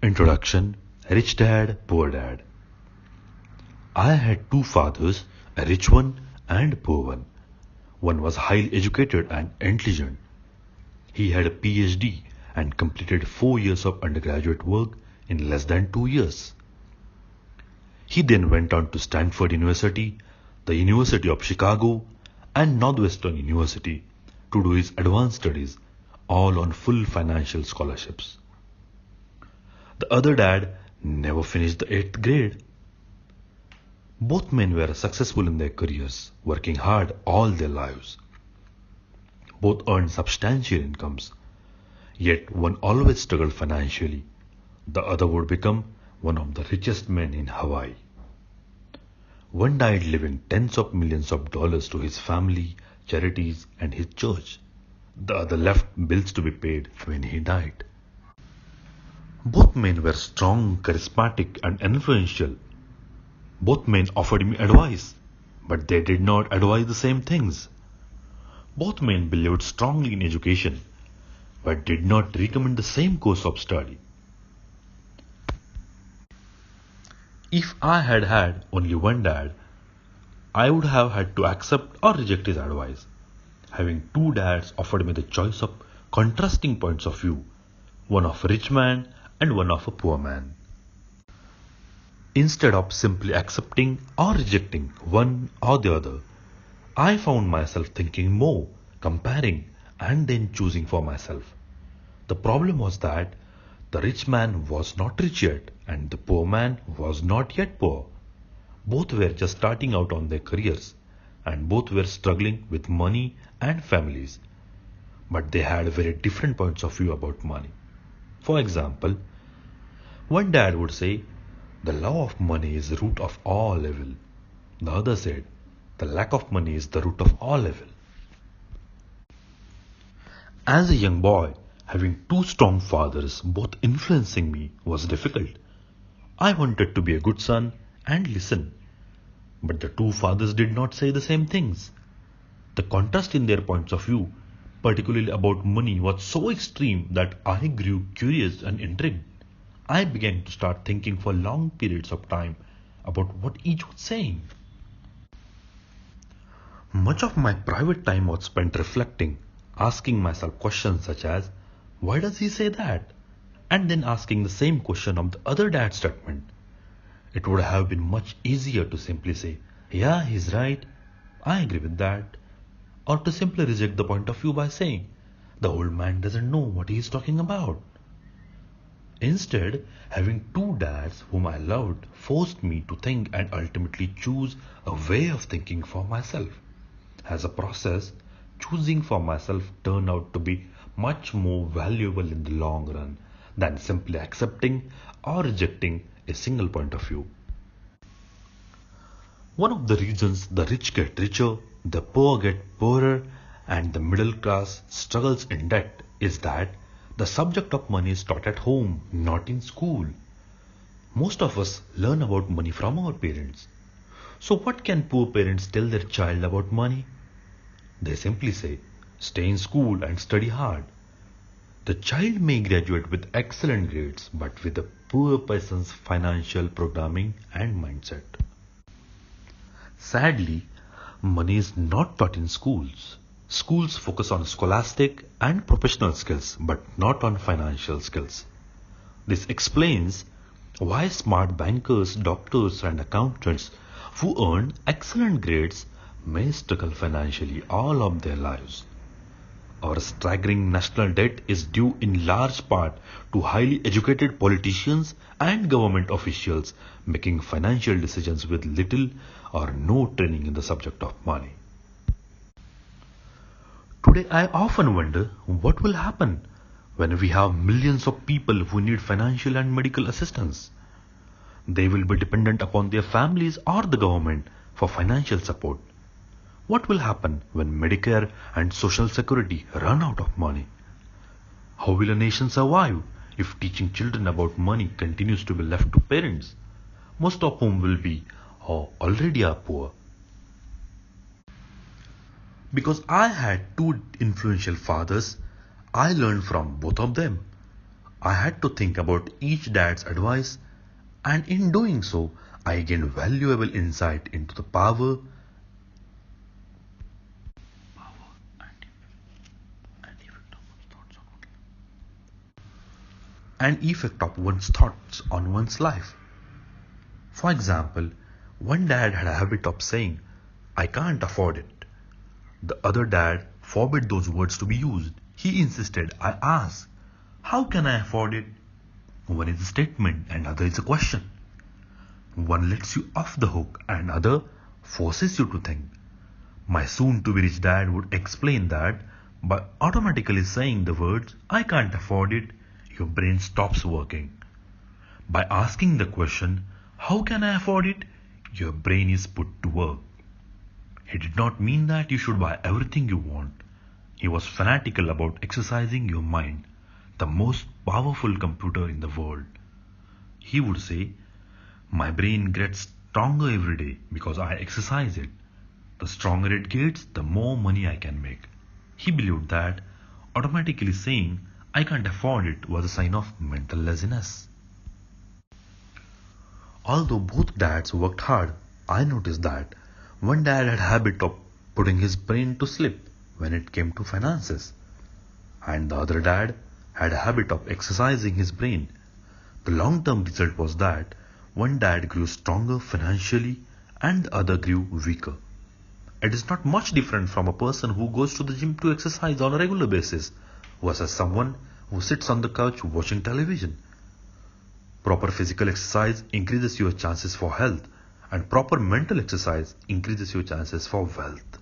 Introduction. Rich Dad, Poor Dad. I had two fathers, a rich one and a poor one. One was highly educated and intelligent. He had a PhD and completed 4 years of undergraduate work in less than 2 years. He then went on to Stanford University, the University of Chicago, and Northwestern University to do his advanced studies, all on full financial scholarships. The other dad never finished the 8th grade. Both men were successful in their careers, working hard all their lives. Both earned substantial incomes, yet one always struggled financially. The other would become one of the richest men in Hawaii. One died leaving tens of millions of dollars to his family, charities, and his church. The other left bills to be paid when he died. Both men were strong, charismatic, and influential. Both men offered me advice, but they did not advise the same things. Both men believed strongly in education, but did not recommend the same course of study. If I had had only one dad, I would have had to accept or reject his advice. Having two dads offered me the choice of contrasting points of view, one of a rich man and one of a poor man. Instead of simply accepting or rejecting one or the other, I found myself thinking more, comparing, and then choosing for myself. The problem was that the rich man was not rich yet, and the poor man was not yet poor. Both were just starting out on their careers, and both were struggling with money and families. But they had very different points of view about money. For example, one dad would say, "The love of money is the root of all evil." The other said, "The lack of money is the root of all evil." As a young boy, having two strong fathers both influencing me was difficult. I wanted to be a good son and listen, but the two fathers did not say the same things. The contrast in their points of view, particularly about money, was so extreme that I grew curious and intrigued. I began to start thinking for long periods of time about what each was saying. Much of my private time was spent reflecting, asking myself questions such as, why does he say that? And then asking the same question of the other dad's statement. It would have been much easier to simply say, "Yeah, he's right, I agree with that," or to simply reject the point of view by saying, "The old man doesn't know what he is talking about." Instead, having two dads whom I loved forced me to think and ultimately choose a way of thinking for myself. As a process, choosing for myself turned out to be much more valuable in the long run than simply accepting or rejecting a single point of view. One of the reasons the rich get richer, the poor get poorer, and the middle class struggles in debt is that the subject of money is taught at home, not in school. Most of us learn about money from our parents. So what can poor parents tell their child about money? They simply say, "Stay in school and study hard." The child may graduate with excellent grades, but with a poor person's financial programming and mindset. Sadly, money is not taught in schools. Schools focus on scholastic and professional skills, but not on financial skills. This explains why smart bankers, doctors, and accountants who earn excellent grades may struggle financially all of their lives. Our staggering national debt is due in large part to highly educated politicians and government officials making financial decisions with little or no training in the subject of money. Today, I often wonder what will happen when we have millions of people who need financial and medical assistance. They will be dependent upon their families or the government for financial support. What will happen when Medicare and Social Security run out of money? How will a nation survive if teaching children about money continues to be left to parents, most of whom will be or already are poor? Because I had two influential fathers, I learned from both of them. I had to think about each dad's advice, and in doing so, I gained valuable insight into the power and effect of one's thoughts on one's life. For example, one dad had a habit of saying, "I can't afford it." The other dad forbade those words to be used. He insisted, "I ask, how can I afford it?" One is a statement and other is a question. One lets you off the hook and other forces you to think. My soon-to-be rich dad would explain that by automatically saying the words, "I can't afford it," your brain stops working. By asking the question, "How can I afford it?" your brain is put to work. He did not mean that you should buy everything you want. He was fanatical about exercising your mind, the most powerful computer in the world. He would say, "My brain gets stronger every day because I exercise it. The stronger it gets, the more money I can make." He believed that automatically saying, "I can't afford it," was a sign of mental laziness. Although both dads worked hard, I noticed that one dad had a habit of putting his brain to sleep when it came to finances, and the other dad had a habit of exercising his brain. The long-term result was that one dad grew stronger financially and the other grew weaker. It is not much different from a person who goes to the gym to exercise on a regular basis versus someone who sits on the couch watching television. Proper physical exercise increases your chances for health, and proper mental exercise increases your chances for wealth.